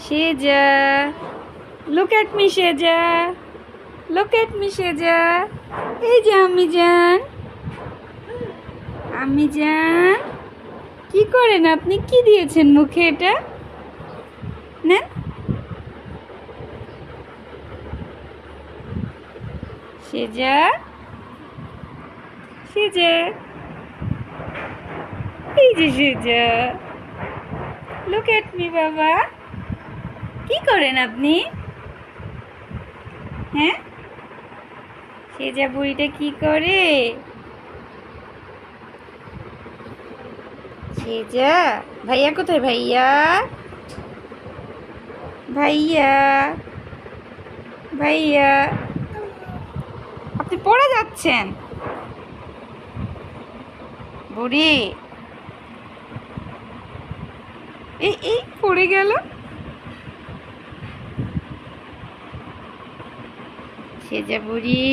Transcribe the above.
সেজা, look at me সেজা, look at me সেজা। এই যে আমি যান কি করেন আপনি? কি দিয়েছেন মুখে এটা? নেন। সেজা, সেজা, এই যে সেজা, লুক এট মি বাবা। কি করেন আপনি? হ্যাঁ, সেজা বুড়িটা কি করে? সেজা, ভাইয়া কোথায়? ভাইয়া, ভাইয়া, ভাইয়া, আপনি পড়ে যাচ্ছেন বুড়ি। এই পড়ে গেল। সেজা বুড়ি।